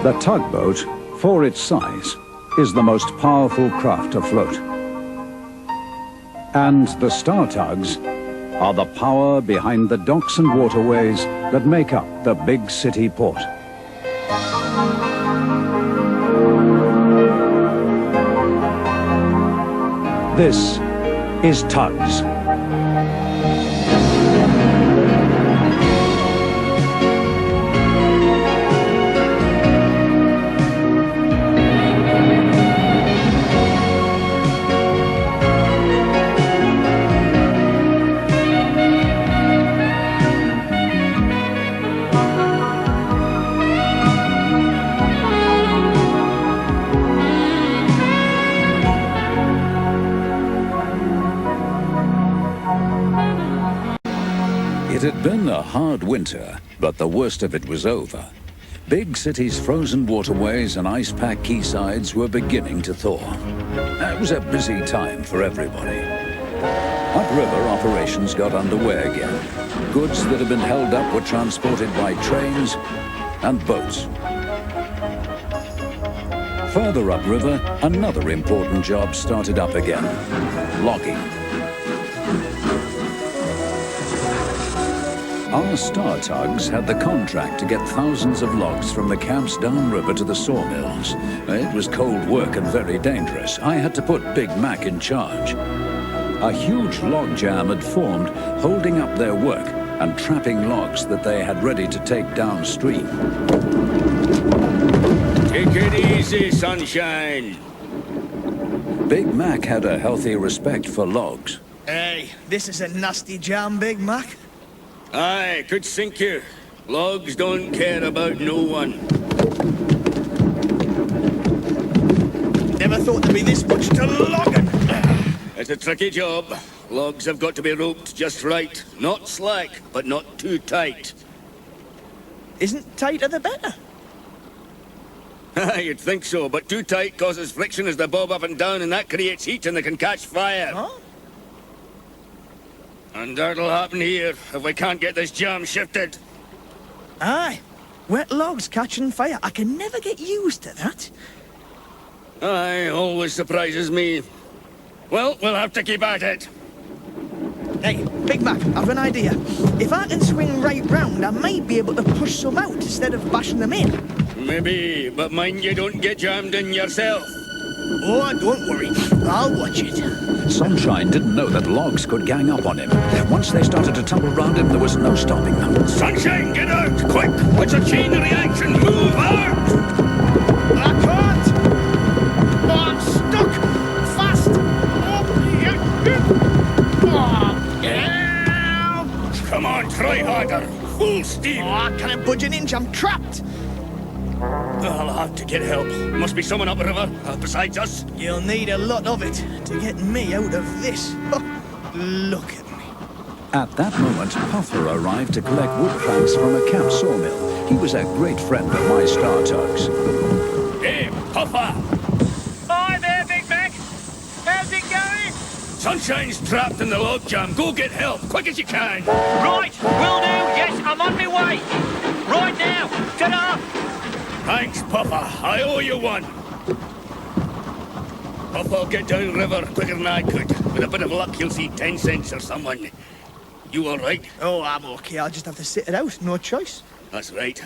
The tugboat, for its size, is the most powerful craft afloat. And the star tugs are the power behind the docks and waterways that make up the big city port. This is TUGS. It had been a hard winter, but the worst of it was over. Big cities' frozen waterways and ice-packed quaysides were beginning to thaw. It was a busy time for everybody. Upriver operations got underway again. Goods that had been held up were transported by trains and boats. Further upriver, another important job started up again: logging. Our star tugs had the contract to get thousands of logs from the camps downriver to the sawmills. It was cold work and very dangerous. I had to put Big Mac in charge. A huge logjam had formed, holding up their work and trapping logs that they had ready to take downstream. Take it easy, sunshine. Big Mac had a healthy respect for logs. Hey, this is a nasty jam, Big Mac. Aye, could sink you. Logs don't care about no one. Never thought there'd be this much to logging. It's a tricky job. Logs have got to be roped just right. Not slack, but not too tight. Isn't tighter the better? You'd think so, but too tight causes friction as they bob up and down, and that creates heat and they can catch fire. Huh? And that'll happen here if we can't get this jam shifted. Aye. Wet logs catching fire. I can never get used to that. Aye, always surprises me. Well, we'll have to keep at it. Hey, Big Mac, I've an idea. If I can swing right round, I might be able to push some out instead of bashing them in. Maybe, but mind you don't get jammed in yourself. Oh, don't worry. I'll watch it. Sunshine didn't know that logs could gang up on him. Once they started to tumble round him, there was no stopping them. Sunshine, get out! Quick! It's a chain reaction! Move out! I can't! Oh, I'm stuck! Fast! Oh, yeah. Come on, try harder! Full steam! Oh, I can't budge an inch. I'm trapped! I'll have to get help. Must be someone up the river, besides us. You'll need a lot of it to get me out of this. Look at me. At that moment, Puffa arrived to collect wood planks from a camp sawmill. He was a great friend of my star tugs. Hey, Puffa! Hi there, Big Mac. How's it going? Sunshine's trapped in the logjam. Go get help, quick as you can. Right, will do. Yes, I'm on my way. Right now. Ta-da! Thanks, Puffa. I owe you one. Puffa'll get down river quicker than I could. With a bit of luck, you'll see 10 cents or someone. You all right? Oh, I'm okay. I'll just have to sit it out. No choice. That's right.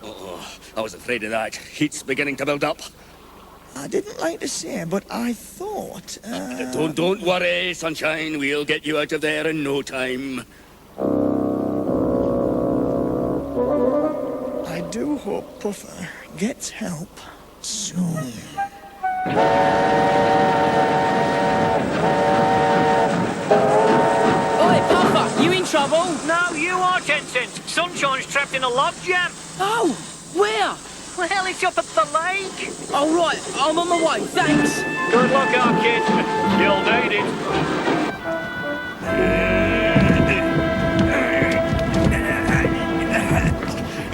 Oh, I was afraid of that. Heat's beginning to build up. I didn't like to say, but I thought... Don't worry, Sunshine. We'll get you out of there in no time. I do hope Puffa gets help soon. Oi, Puffa, you in trouble? No, you are, 10 cents. Sunshine's trapped in a logjam. Oh, where? Well, it's up at the lake. All right, I'm on my way, thanks. Good luck, our kid. You'll need it.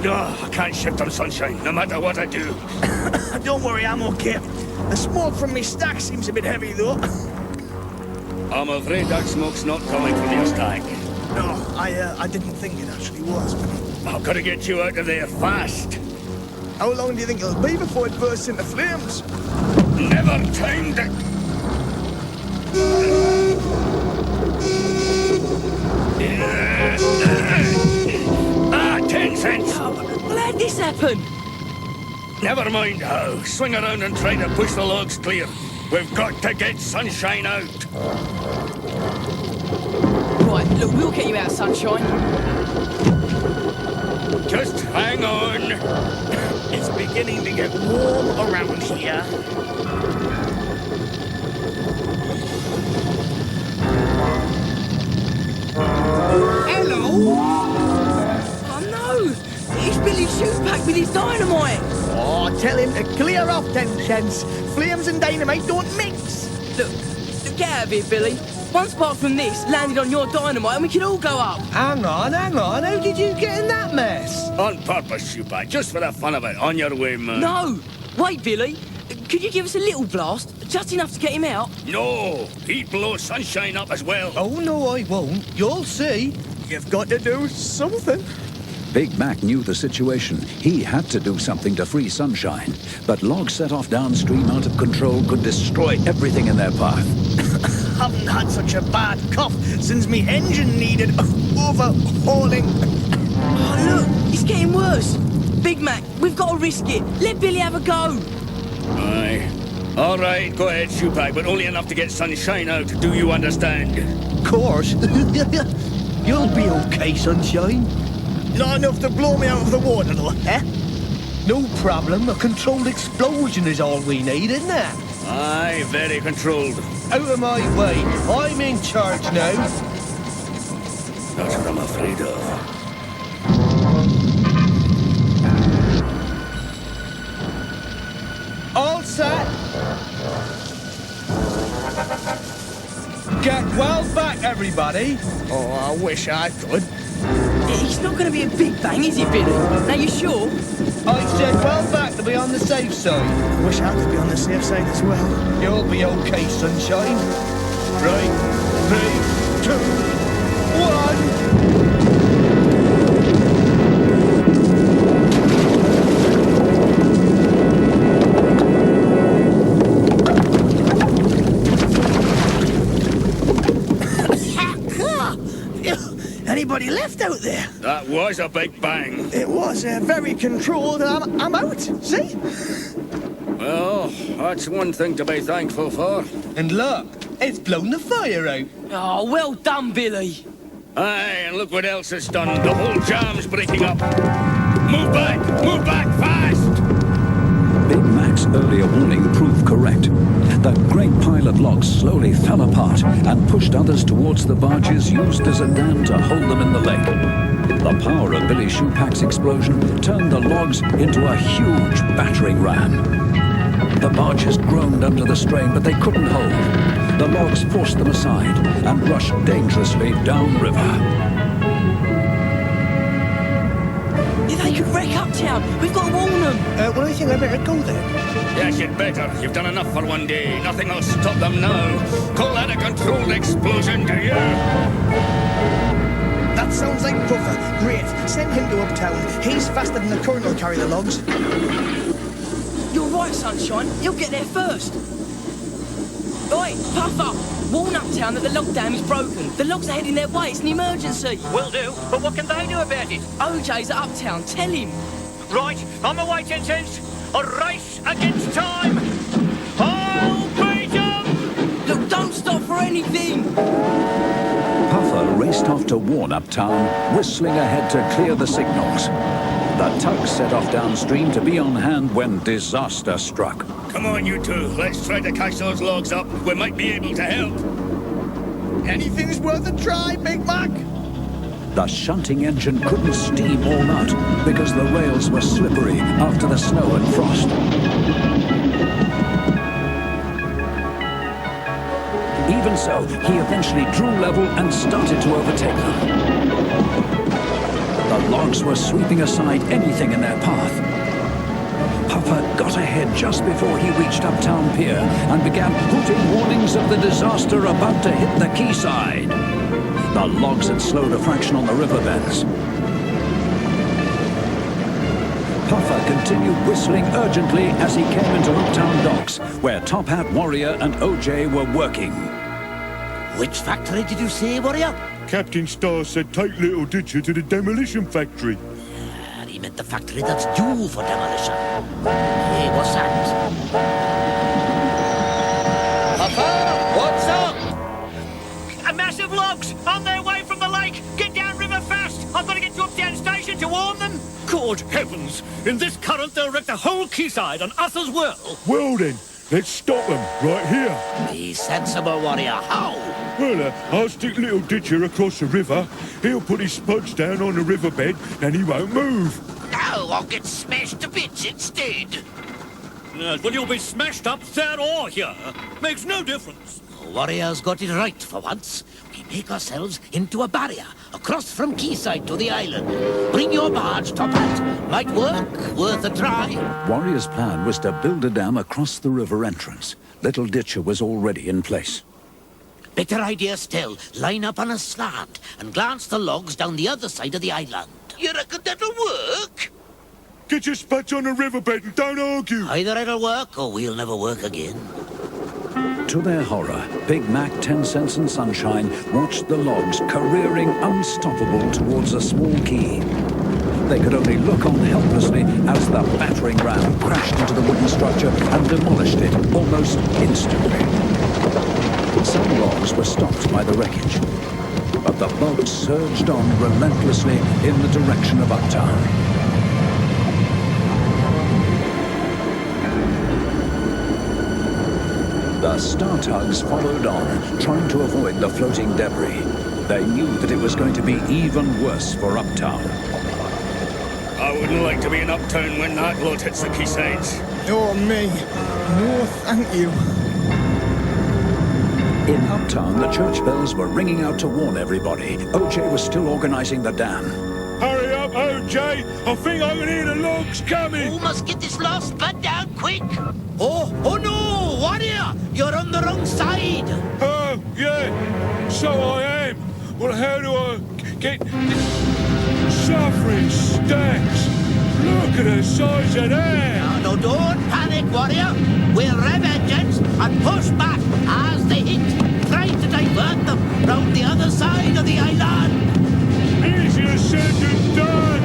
No, I can't shift on Sunshine, no matter what I do. Don't worry, I'm okay. The smoke from me stack seems a bit heavy, though. I'm afraid that smoke's not coming from your stack. No, I didn't think it actually was. I've got to get you out of there fast. How long do you think it'll be before it bursts into flames? Never timed it. Ah, 10 cents. Oh, well, how'd this happen? Never mind how. Swing around and try to push the logs clear. We've got to get sunshine out. Right, look, we'll get you out, sunshine. Just hang on. It's beginning to get warm around here. Hello? Oh, no! It's Billy Shoepack with his dynamite! Oh, tell him to clear off, 10 cents. Flames and dynamite don't mix. Look, get out of here, Billy. One spark from this landed on your dynamite and we could all go up. Hang on. How did you get in that mess? On purpose, Shoepack, just for the fun of it. On your way, man. No! Wait, Billy. Could you give us a little blast? Just enough to get him out? No, he'd blow sunshine up as well. Oh, no, I won't. You'll see. You've got to do something. Big Mac knew the situation. He had to do something to free Sunshine. But logs set off downstream out of control could destroy everything in their path. Haven't had such a bad cough since me engine needed overhauling. Oh, look! It's getting worse. Big Mac, we've got to risk it. Let Billy have a go. Aye. All right, go ahead, Shoepack, but only enough to get sunshine out. Do you understand? Of course. You'll be okay, Sunshine. Not enough to blow me out of the water, though, eh? No problem. A controlled explosion is all we need, isn't it? Aye, very controlled. Out of my way. I'm in charge now. That's what I'm afraid of. All set. Get well back, everybody. Oh, I wish I could. It's not going to be a big bang, is it, Billy? Now, you sure? I said well back to be on the safe side. Wish I could be on the safe side as well. You'll be okay, Sunshine. Right, 3, 2, 1. Anybody left out there? That was a big bang. It was very controlled, and I'm out. See? Well, that's one thing to be thankful for. And look, it's blown the fire out. Oh, well done, Billy. Aye, and look what else it's done. The whole jam's breaking up. Move back fast! Big Mac's earlier warning proved correct. The great pile of logs slowly fell apart and pushed others towards the barges used as a dam to hold them in the lake. The power of Billy Shoepack's explosion turned the logs into a huge battering ram. The barges groaned under the strain, but they couldn't hold. The logs forced them aside and rushed dangerously downriver. They could wreck uptown. We've got to warn them. Well, I think I better go then. Yes, you'd better. You've done enough for one day. Nothing will stop them now. Call that a controlled explosion, do you? That sounds like Puffa. Great. Send him to uptown. He's faster than the colonel carry the logs. You're right, Sunshine. You'll get there first. Oi, Puffa! Warn uptown that the log dam is broken. The logs are heading their way. It's an emergency. Will do, but what can they do about it? OJ's at uptown. Tell him. Right, on my way, 10 cents. A race against time. I'll beat 'em! Look, don't stop for anything. Puffa raced off to warn uptown, whistling ahead to clear the signals. The tugs set off downstream to be on hand when disaster struck. Come on, you two. Let's try to catch those logs up. We might be able to help. Anything's worth a try, Big Mac. The shunting engine couldn't steam all out because the rails were slippery after the snow and frost. Even so, he eventually drew level and started to overtake them. The logs were sweeping aside anything in their path. Puffa got ahead just before he reached Uptown Pier and began hooting warnings of the disaster about to hit the quayside. The logs had slowed a fraction on the riverbeds. Jr-Puffa continued whistling urgently as he came into Uptown Docks, where Top Hat Warrior and OJ were working. Which factory did you say, Warrior? Captain Star said take Little Ditcher to the demolition factory. He meant the factory that's due for demolition. Hey, what's that? Puffa, what's up? A massive logs on their way from the lake. Get downriver fast. I've got to get to Uptown Station to warn them. Good heavens! In this current, they'll wreck the whole quayside and us as well. Well then, let's stop them right here. Be sensible, Warrior. How? Well, I'll stick Little Ditcher across the river. He'll put his spuds down on the riverbed and he won't move. No, I'll get smashed to bits instead. Yes, well, you'll be smashed up there or here. Makes no difference. Warrior's got it right for once. We make ourselves into a barrier across from quayside to the island. Bring your barge, Top Hat. Might work, worth a try. Warrior's plan was to build a dam across the river entrance. Little Ditcher was already in place. Better idea still. Line up on a slant and glance the logs down the other side of the island. You reckon that'll work? Get your spuds on the riverbed and don't argue. Either it'll work or we'll never work again. To their horror, Big Mac, 10 Cents and Sunshine watched the logs careering unstoppable towards a small quay. They could only look on helplessly as the battering ram crashed into the wooden structure and demolished it almost instantly. Some logs were stopped by the wreckage, but the boat surged on relentlessly in the direction of Uptown. The Star Tugs followed on, trying to avoid the floating debris. They knew that it was going to be even worse for Uptown. I wouldn't like to be in Uptown when that lot hits the quaysides. Nor me. No, thank you. In Uptown, the church bells were ringing out to warn everybody. OJ was still organizing the dam. Hurry up, OJ. I think I can hear the logs coming. We must get this last spud down quick. Oh no, Warrior! You're on the wrong side. Oh, yeah. So I am. Well, how do I get... Suffering stacks. Look at the size of that. No, don't panic, Warrior. We'll rev engines and push back as they hit, trying to divert them round the other side of the island. Easier said than done.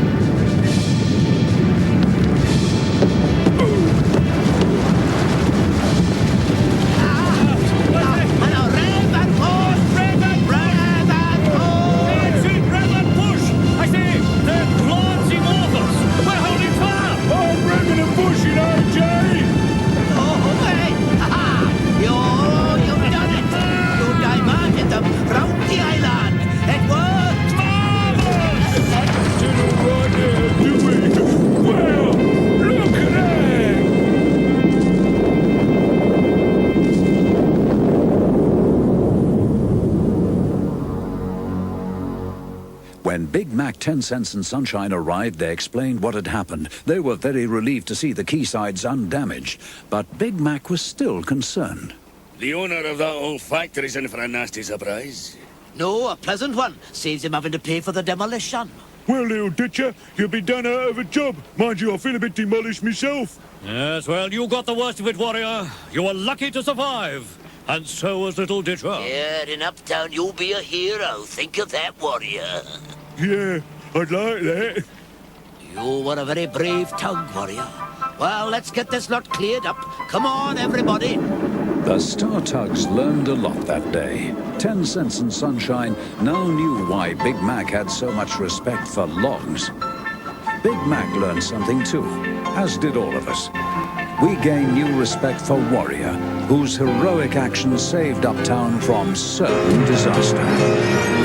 When Big Mac, 10 Cents and Sunshine arrived, they explained what had happened. They were very relieved to see the quaysides undamaged, but Big Mac was still concerned. The owner of that old factory's in for a nasty surprise. No, a pleasant one. Saves him having to pay for the demolition. Well, Little Ditcher, you'll be done out of a job. Mind you, I feel a bit demolished myself. Yes, well, you got the worst of it, Warrior. You were lucky to survive. And so was Little Ditcher. Yeah, in Uptown, you'll be a hero. Think of that, Warrior. Yeah, I'd like that. You were a very brave tug, Warrior. Well, let's get this lot cleared up. Come on, everybody. The Star Tugs learned a lot that day. 10 Cents and Sunshine now knew why Big Mac had so much respect for logs. Big Mac learned something too, as did all of us. We gained new respect for Warrior, whose heroic action saved Uptown from certain disaster.